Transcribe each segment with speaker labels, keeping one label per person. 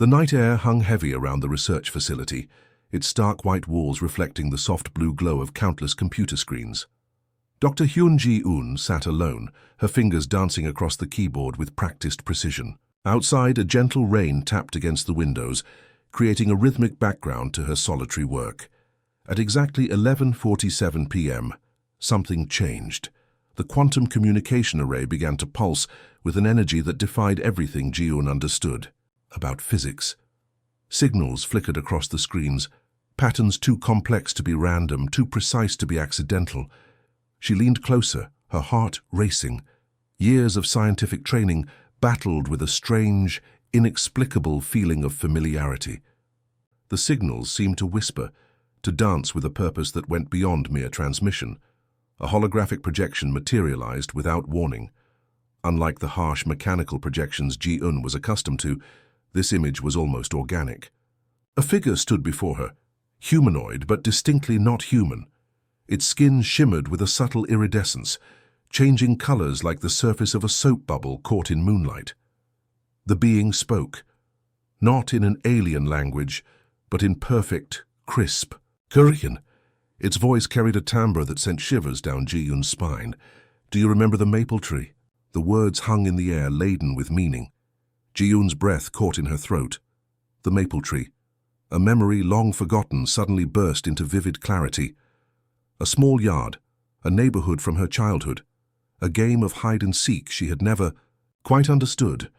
Speaker 1: The night air hung heavy around the research facility, its stark white walls reflecting the soft blue glow of countless computer screens. Dr. Hyun-ji-eun sat alone, her fingers dancing across the keyboard with practiced precision. Outside, a gentle rain tapped against the windows, creating a rhythmic background to her solitary work. At exactly 11:47 p.m., something changed. The quantum communication array began to pulse with an energy that defied everything Ji-eun understood about physics. Signals flickered across the screens, patterns too complex to be random, too precise to be accidental. She leaned closer, her heart racing. Years of scientific training battled with a strange, inexplicable feeling of familiarity. The signals seemed to whisper, to dance with a purpose that went beyond mere transmission. A holographic projection materialized without warning. Unlike the harsh mechanical projections Ji-eun was accustomed to, this image was almost organic. A figure stood before her, humanoid but distinctly not human. Its skin shimmered with a subtle iridescence, changing colors like the surface of a soap bubble caught in moonlight. The being spoke, not in an alien language, but in perfect, crisp Korean. Its voice carried a timbre that sent shivers down Ji-eun's spine. "Do you remember the maple tree?" The words hung in the air, laden with meaning. Ji-eun's breath caught in her throat. The maple tree. A memory long forgotten suddenly burst into vivid clarity. A small yard, a neighborhood from her childhood, a game of hide-and-seek she had never quite understood.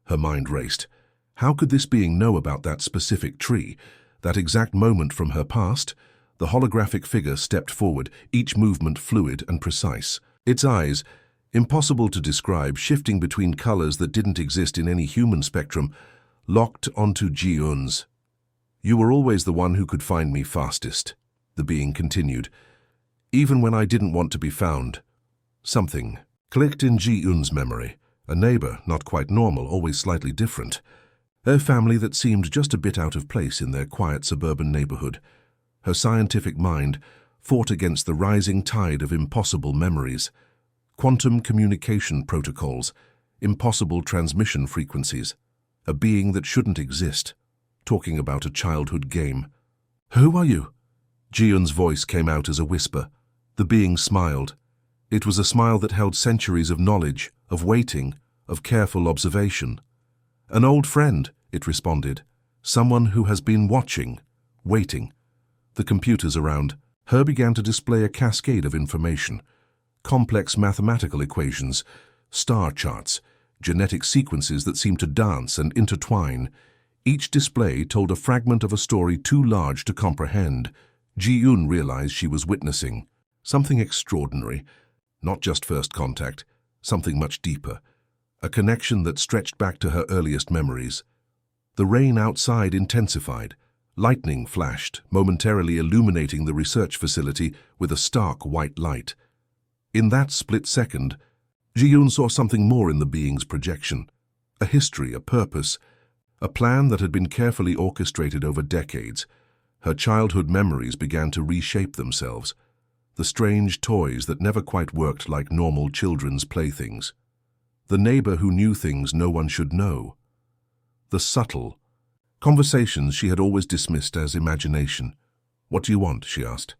Speaker 1: Her mind raced. How could this being know about that specific tree, that exact moment from her past? The holographic figure stepped forward, each movement fluid and precise. Its eyes, impossible to describe, shifting between colors that didn't exist in any human spectrum, locked onto Ji-eun's. "You were always the one who could find me fastest," the being continued. "Even when I didn't want to be found." Something clicked in Ji-eun's memory. A neighbor, not quite normal, always slightly different. A family that seemed just a bit out of place in their quiet suburban neighborhood. Her scientific mind fought against the rising tide of impossible memories. Quantum communication protocols, impossible transmission frequencies. A being that shouldn't exist, talking about a childhood game. "Who are you?" Ji-eun's voice came out as a whisper. The being smiled. It was a smile that held centuries of knowledge, of waiting, of careful observation. "An old friend," it responded. "Someone who has been watching, waiting." The computers around her began to display a cascade of information. Complex mathematical equations, star charts, genetic sequences that seemed to dance and intertwine. Each display told a fragment of a story too large to comprehend. Ji-eun realized she was witnessing something extraordinary, not just first contact, something much deeper, a connection that stretched back to her earliest memories. The rain outside intensified. Lightning flashed, momentarily illuminating the research facility with a stark white light. In that split second, Ji-eun saw something more in the being's projection. A history, a purpose, a plan that had been carefully orchestrated over decades. Her childhood memories began to reshape themselves. The strange toys that never quite worked like normal children's playthings. The neighbor who knew things no one should know. The subtle conversations she had always dismissed as imagination. "What do you want?" she asked.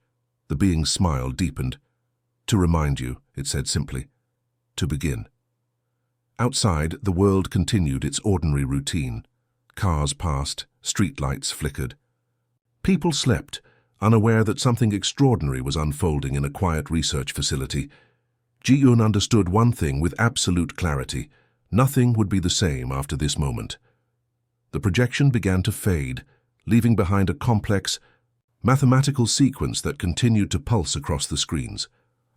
Speaker 1: The being's smile deepened. "To remind you," it said simply. "To begin." Outside, the world continued its ordinary routine. Cars passed, streetlights flickered. People slept, unaware that something extraordinary was unfolding in a quiet research facility. Ji-eun understood one thing with absolute clarity. Nothing would be the same after this moment. The projection began to fade, leaving behind a complex, mathematical sequence that continued to pulse across the screens.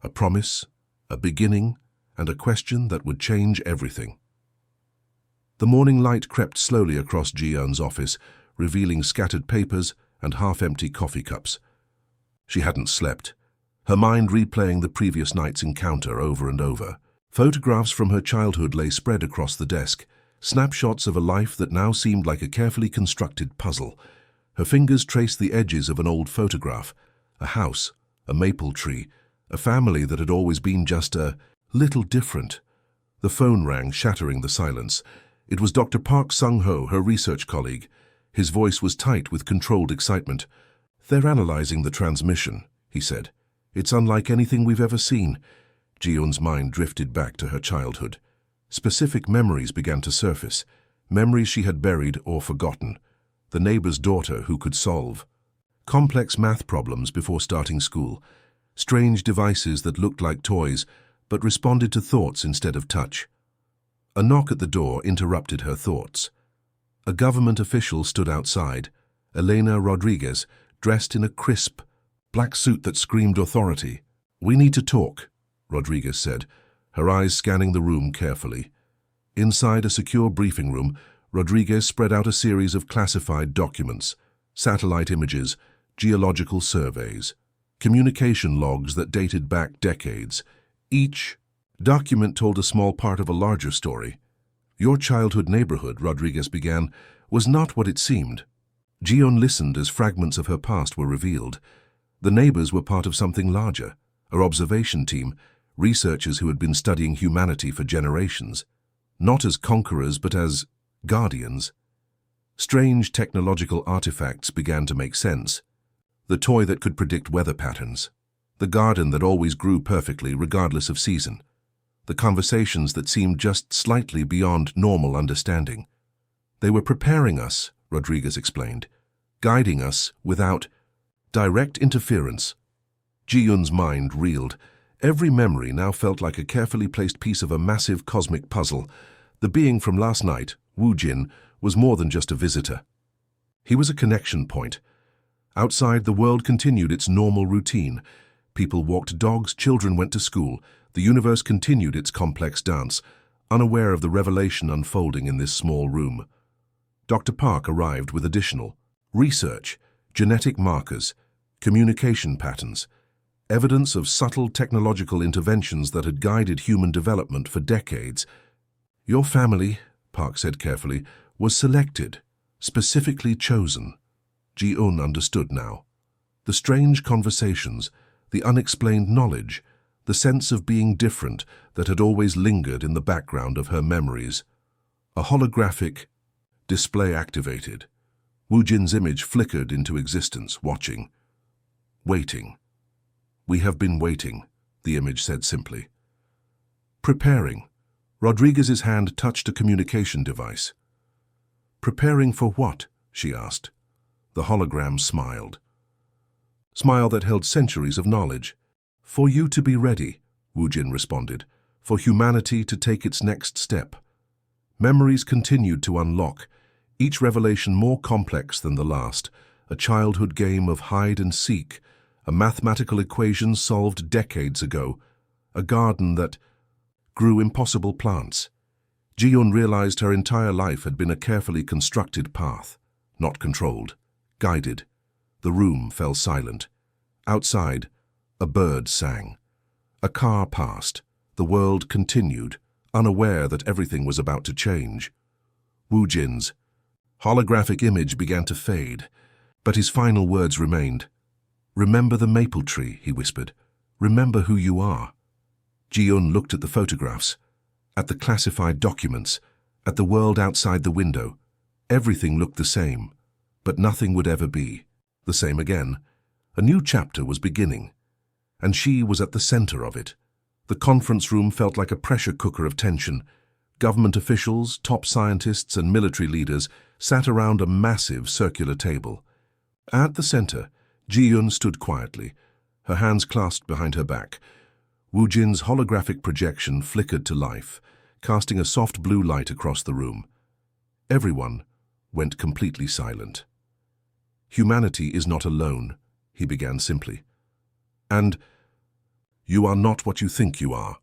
Speaker 1: A promise, a beginning, and a question that would change everything. The morning light crept slowly across Ji-eun's office, revealing scattered papers and half-empty coffee cups. She hadn't slept, her mind replaying the previous night's encounter over and over. Photographs from her childhood lay spread across the desk, snapshots of a life that now seemed like a carefully constructed puzzle. Her fingers traced the edges of an old photograph, a house, a maple tree, a family that had always been just a little different. The phone rang, shattering the silence. It was Dr. Park Sung-ho, her research colleague. His voice was tight with controlled excitement. "They're analyzing the transmission," he said. "It's unlike anything we've ever seen." Ji-eun's mind drifted back to her childhood. Specific memories began to surface, memories she had buried or forgotten. The neighbor's daughter who could solve complex math problems before starting school, strange devices that looked like toys but responded to thoughts instead of touch. A knock at the door interrupted her thoughts. A government official stood outside, Elena Rodriguez, dressed in a crisp, black suit that screamed authority. "We need to talk," Rodriguez said, her eyes scanning the room carefully. Inside a secure briefing room, Rodriguez spread out a series of classified documents, satellite images, geological surveys, communication logs that dated back decades. Each document told a small part of a larger story. "Your childhood neighborhood," Rodriguez began, "was not what it seemed." Ji-eun listened as fragments of her past were revealed. The neighbors were part of something larger, her observation team, researchers who had been studying humanity for generations, not as conquerors but as guardians. Strange technological artifacts began to make sense. The toy that could predict weather patterns, the garden that always grew perfectly regardless of season, the conversations that seemed just slightly beyond normal understanding. "They were preparing us," Rodriguez explained, "guiding us without direct interference." Ji-eun's mind reeled. Every memory now felt like a carefully placed piece of a massive cosmic puzzle. The being from last night, Woo Jin, was more than just a visitor. He was a connection point. Outside, the world continued its normal routine. People walked dogs, children went to school. The universe continued its complex dance, unaware of the revelation unfolding in this small room. Dr. Park arrived with additional research, genetic markers, communication patterns, evidence of subtle technological interventions that had guided human development for decades. "Your family," Park said carefully, "was selected, specifically chosen." Ji-eun understood now. The strange conversations, the unexplained knowledge, the sense of being different that had always lingered in the background of her memories. A holographic display activated. Woo Jin's image flickered into existence, watching. "Waiting. We have been waiting," the image said simply. "Preparing." Rodriguez's hand touched a communication device. "Preparing for what?" she asked. The hologram smiled. Smile that held centuries of knowledge. "For you to be ready," Woo Jin responded, "for humanity to take its next step." Memories continued to unlock, each revelation more complex than the last, a childhood game of hide and seek, a mathematical equation solved decades ago, a garden that grew impossible plants. Ji-eun realized her entire life had been a carefully constructed path, not controlled, guided. The room fell silent. Outside, a bird sang. A car passed. The world continued, unaware that everything was about to change. Woo Jin's holographic image began to fade, but his final words remained. "Remember the maple tree," he whispered. "Remember who you are." Ji-eun looked at the photographs, at the classified documents, at the world outside the window. Everything looked the same, but nothing would ever be the same again. A new chapter was beginning, and she was at the center of it. The conference room felt like a pressure cooker of tension. Government officials, top scientists, and military leaders sat around a massive circular table. At the center, Ji-eun stood quietly, her hands clasped behind her back. Woo Jin's holographic projection flickered to life, casting a soft blue light across the room. Everyone went completely silent. "Humanity is not alone," he began simply. "And you are not what you think you are."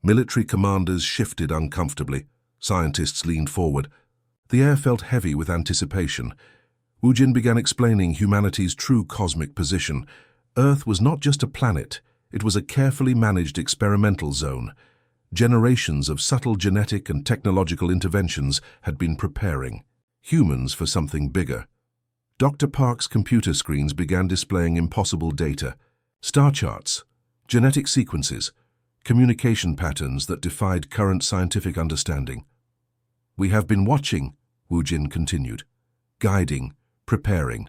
Speaker 1: Military commanders shifted uncomfortably. Scientists leaned forward. The air felt heavy with anticipation. Woo Jin began explaining humanity's true cosmic position. Earth was not just a planet. It was a carefully managed experimental zone. Generations of subtle genetic and technological interventions had been preparing humans for something bigger. Dr. Park's computer screens began displaying impossible data, star charts, genetic sequences, communication patterns that defied current scientific understanding. "We have been watching," Wu Jin continued, "guiding, preparing.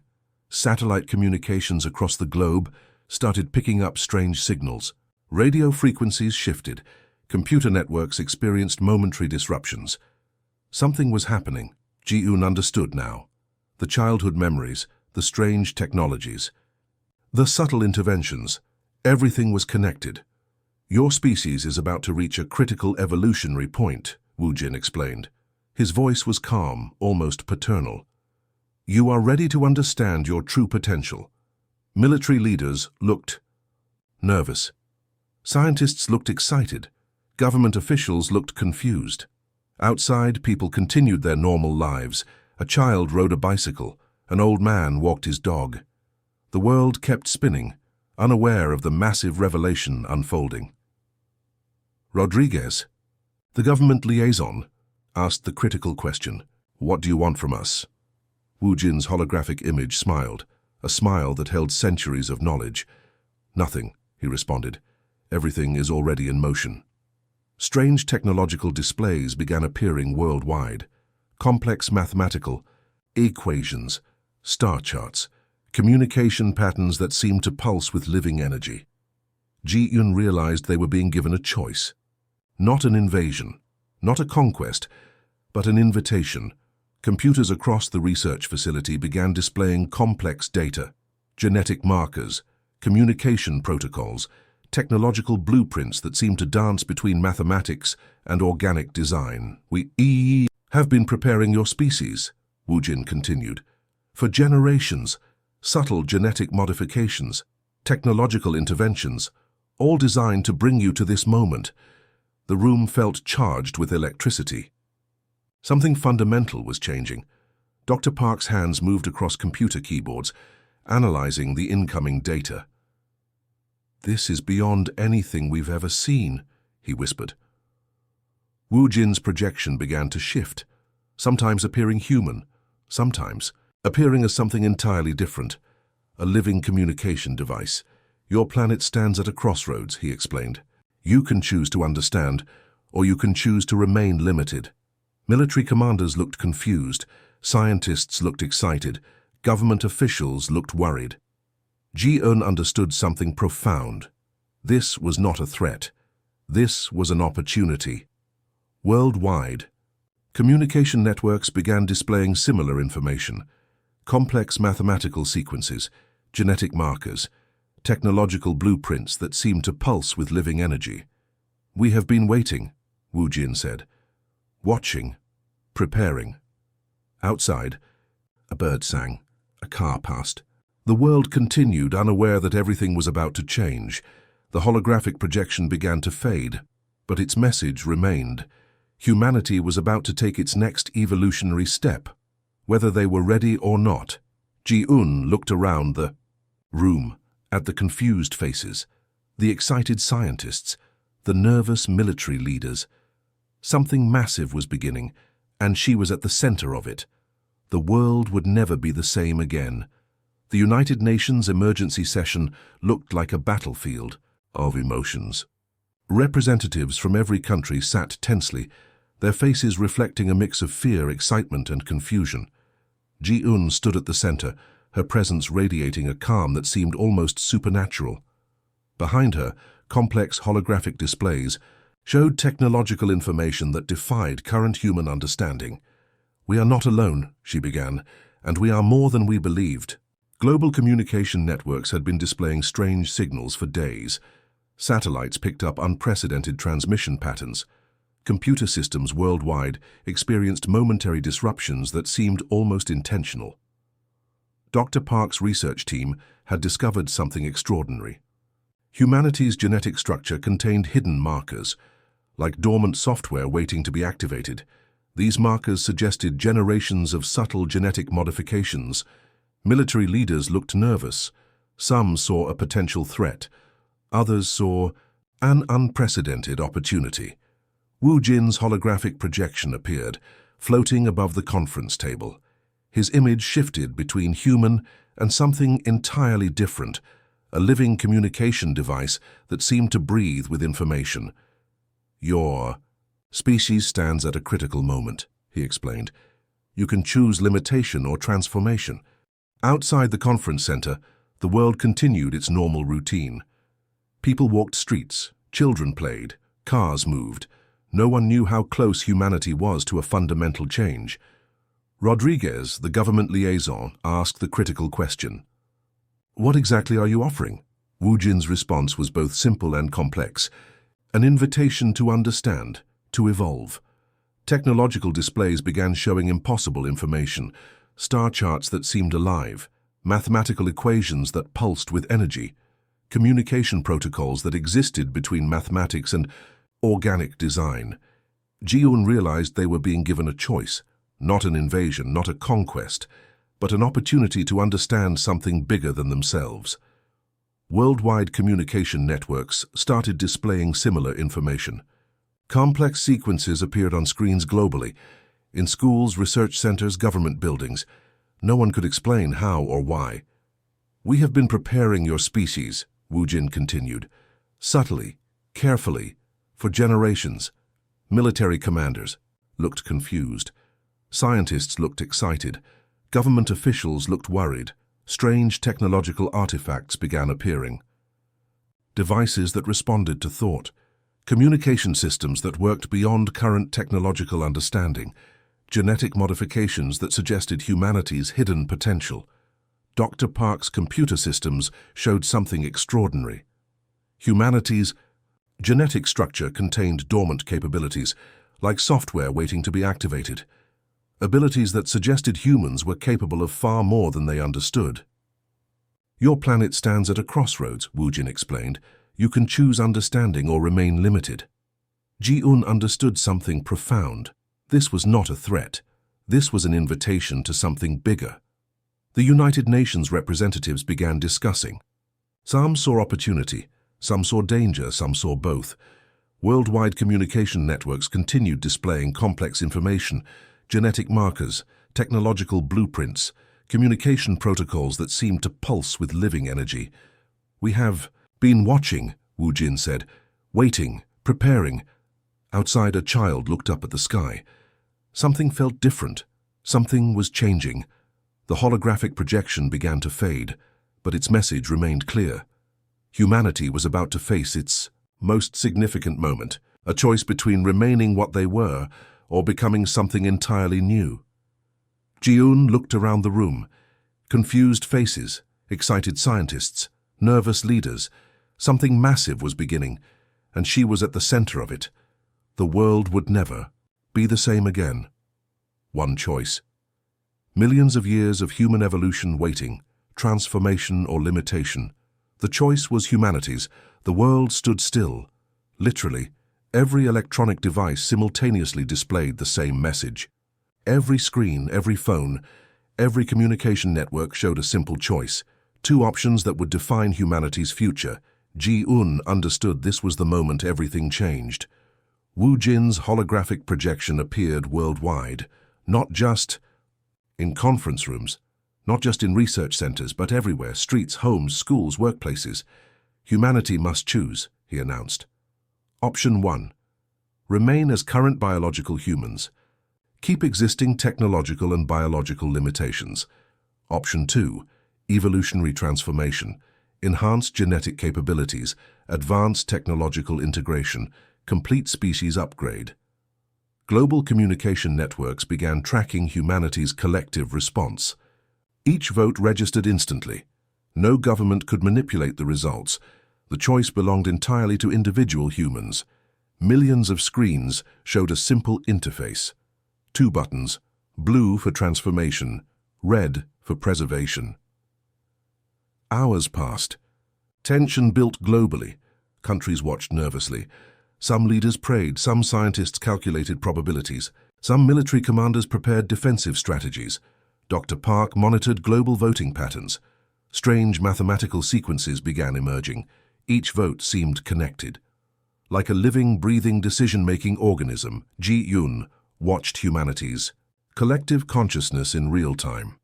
Speaker 1: Satellite communications across the globe started picking up strange signals. Radio frequencies shifted. Computer networks experienced momentary disruptions. Something was happening. Ji-un understood now. The childhood memories, the strange technologies, the subtle interventions. Everything was connected. Your species is about to reach a critical evolutionary point," Wu Jin explained. His voice was calm, almost paternal. "You are ready to understand your true potential." Military leaders looked nervous. Scientists looked excited. Government officials looked confused. Outside, people continued their normal lives. A child rode a bicycle. An old man walked his dog. The world kept spinning, unaware of the massive revelation unfolding. Rodriguez, the government liaison, asked the critical question, "What do you want from us?" Wu Jin's holographic image smiled, a smile that held centuries of knowledge. "Nothing," he responded. "Everything is already in motion." Strange technological displays began appearing worldwide. Complex mathematical equations, star charts, communication patterns that seemed to pulse with living energy. Ji-un realized they were being given a choice. Not an invasion, not a conquest, but an invitation. Computers across the research facility began displaying complex data, genetic markers, communication protocols, technological blueprints that seemed to dance between mathematics and organic design. "We have been preparing your species," Wu Jin continued, "for generations. Subtle genetic modifications, technological interventions, all designed to bring you to this moment." The room felt charged with electricity. Something fundamental was changing. Dr. Park's hands moved across computer keyboards, analyzing the incoming data. "This is beyond anything we've ever seen," he whispered. Wu Jin's projection began to shift, sometimes appearing human, sometimes appearing as something entirely different, a living communication device. "Your planet stands at a crossroads," he explained. "You can choose to understand, or you can choose to remain limited." Military commanders looked confused, scientists looked excited, government officials looked worried. Ji-un understood something profound. This was not a threat. This was an opportunity. Worldwide, communication networks began displaying similar information. Complex mathematical sequences, genetic markers, technological blueprints that seemed to pulse with living energy. "We have been waiting," Wu Jin said. "Watching, preparing." Outside, a bird sang, a car passed. The world continued, unaware that everything was about to change. The holographic projection began to fade, but its message remained. Humanity was about to take its next evolutionary step, whether they were ready or not. Ji-un looked around the room, at the confused faces, the excited scientists, the nervous military leaders. Something massive was beginning, and she was at the center of it. The world would never be the same again. The United Nations emergency session looked like a battlefield of emotions. Representatives from every country sat tensely, their faces reflecting a mix of fear, excitement, and confusion. Ji-un stood at the center, her presence radiating a calm that seemed almost supernatural. Behind her, complex holographic displays showed technological information that defied current human understanding. "We are not alone," she began, "and we are more than we believed." Global communication networks had been displaying strange signals for days. Satellites picked up unprecedented transmission patterns. Computer systems worldwide experienced momentary disruptions that seemed almost intentional. Dr. Park's research team had discovered something extraordinary. Humanity's genetic structure contained hidden markers, like dormant software waiting to be activated. These markers suggested generations of subtle genetic modifications. Military leaders looked nervous. Some saw a potential threat. Others saw an unprecedented opportunity. Wu Jin's holographic projection appeared, floating above the conference table. His image shifted between human and something entirely different, a living communication device that seemed to breathe with information. "Your species stands at a critical moment," he explained. You can choose limitation or transformation. Outside the conference center, the world continued its normal routine. People walked streets, children played, cars moved. No one knew how close humanity was to a fundamental change. Rodriguez, the government liaison, asked the critical question. What exactly are you offering? Wu Jin's response was both simple and complex. An invitation to understand, to evolve. Technological displays began showing impossible information, star charts that seemed alive, mathematical equations that pulsed with energy, communication protocols that existed between mathematics and organic design. Ji-un realized they were being given a choice, not an invasion, not a conquest, but an opportunity to understand something bigger than themselves. Worldwide communication networks started displaying similar information. Complex sequences appeared on screens globally, in schools, research centers, government buildings. No one could explain how or why. We have been preparing your species, Wu Jin continued, subtly, carefully, for generations. Military commanders looked confused. Scientists looked excited. Government officials looked worried. Strange technological artifacts began appearing. Devices that responded to thought. Communication systems that worked beyond current technological understanding. Genetic modifications that suggested humanity's hidden potential. Dr. Park's computer systems showed something extraordinary. Humanity's genetic structure contained dormant capabilities, like software waiting to be activated. Abilities that suggested humans were capable of far more than they understood. Your planet stands at a crossroads, Wu Jin explained. You can choose understanding or remain limited. Ji-un understood something profound. This was not a threat. This was an invitation to something bigger. The United Nations representatives began discussing. Some saw opportunity, some saw danger, some saw both. Worldwide communication networks continued displaying complex information, genetic markers, technological blueprints, communication protocols that seemed to pulse with living energy. We have been watching, Wu Jin said, waiting, preparing. Outside, a child looked up at the sky. Something felt different. Something was changing. The holographic projection began to fade, but its message remained clear. Humanity was about to face its most significant moment, a choice between remaining what they were or becoming something entirely new. Ji-un looked around the room. Confused faces, excited scientists, nervous leaders. Something massive was beginning, and she was at the center of it. The world would never be the same again. One choice. Millions of years of human evolution waiting, transformation or limitation. The choice was humanity's. The world stood still. Literally, every electronic device simultaneously displayed the same message. Every screen, every phone, every communication network showed a simple choice. Two options that would define humanity's future. Ji-un understood this was the moment everything changed. Wu Jin's holographic projection appeared worldwide, not just in conference rooms, not just in research centers, but everywhere, streets, homes, schools, workplaces. Humanity must choose, he announced. Option 1. Remain as current biological humans. Keep existing technological and biological limitations. Option 2. Evolutionary transformation. Enhanced genetic capabilities, advanced technological integration, complete species upgrade. Global communication networks began tracking humanity's collective response. Each vote registered instantly. No government could manipulate the results. The choice belonged entirely to individual humans. Millions of screens showed a simple interface. 2 buttons, blue for transformation, red for preservation. Hours passed. Tension built globally. Countries watched nervously. Some leaders prayed, some scientists calculated probabilities, some military commanders prepared defensive strategies. Dr. Park monitored global voting patterns. Strange mathematical sequences began emerging. Each vote seemed connected. Like a living, breathing, decision-making organism, Ji-un watched humanity's collective consciousness in real time.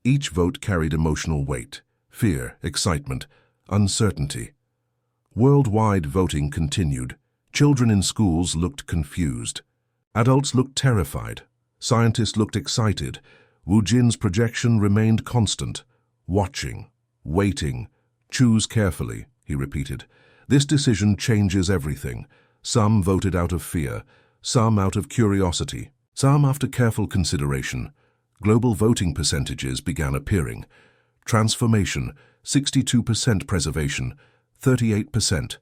Speaker 1: Each vote carried emotional weight, fear, excitement, uncertainty. Worldwide voting continued. Children in schools looked confused. Adults looked terrified. Scientists looked excited. Wu Jin's projection remained constant. Watching, waiting, choose carefully, he repeated. This decision changes everything. Some voted out of fear, some out of curiosity, some after careful consideration. Global voting percentages began appearing. Transformation, 62% preservation, 38%.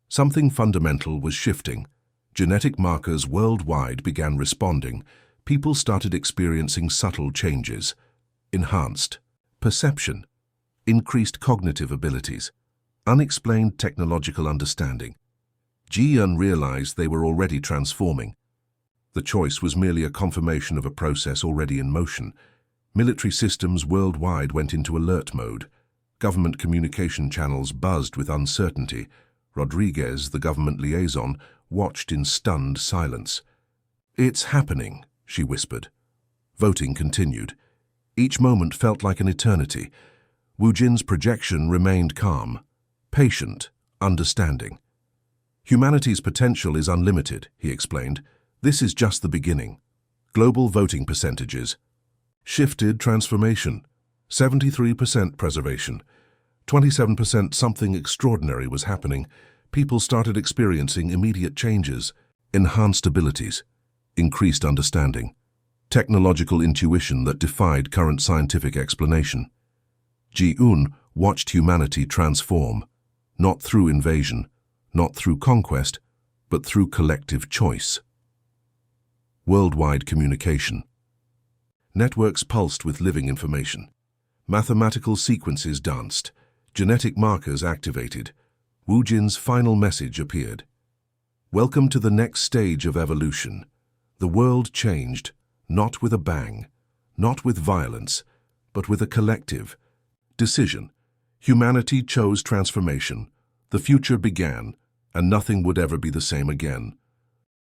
Speaker 1: Something fundamental was shifting. Genetic markers worldwide began responding. People started experiencing subtle changes. Enhanced perception, increased cognitive abilities, unexplained technological understanding. Ji-yun realized they were already transforming. The choice was merely a confirmation of a process already in motion. Military systems worldwide went into alert mode. Government communication channels buzzed with uncertainty. Rodriguez, the government liaison, watched in stunned silence. "It's happening," she whispered. Voting continued. Each moment felt like an eternity. Wu Jin's projection remained calm, patient, understanding. "Humanity's potential is unlimited," he explained. "This is just the beginning." Global voting percentages. Shifted transformation. 73% preservation. 27% something extraordinary was happening. People started experiencing immediate changes. Enhanced abilities. Increased understanding. Technological intuition that defied current scientific explanation. Ji-un watched humanity transform, not through invasion, not through conquest, but through collective choice. Worldwide communication. Networks pulsed with living information. Mathematical sequences danced. Genetic markers activated. Wu Jin's final message appeared. "Welcome to the next stage of evolution." The world changed, not with a bang, not with violence, but with a collective decision. Humanity chose transformation. The future began, and nothing would ever be the same again.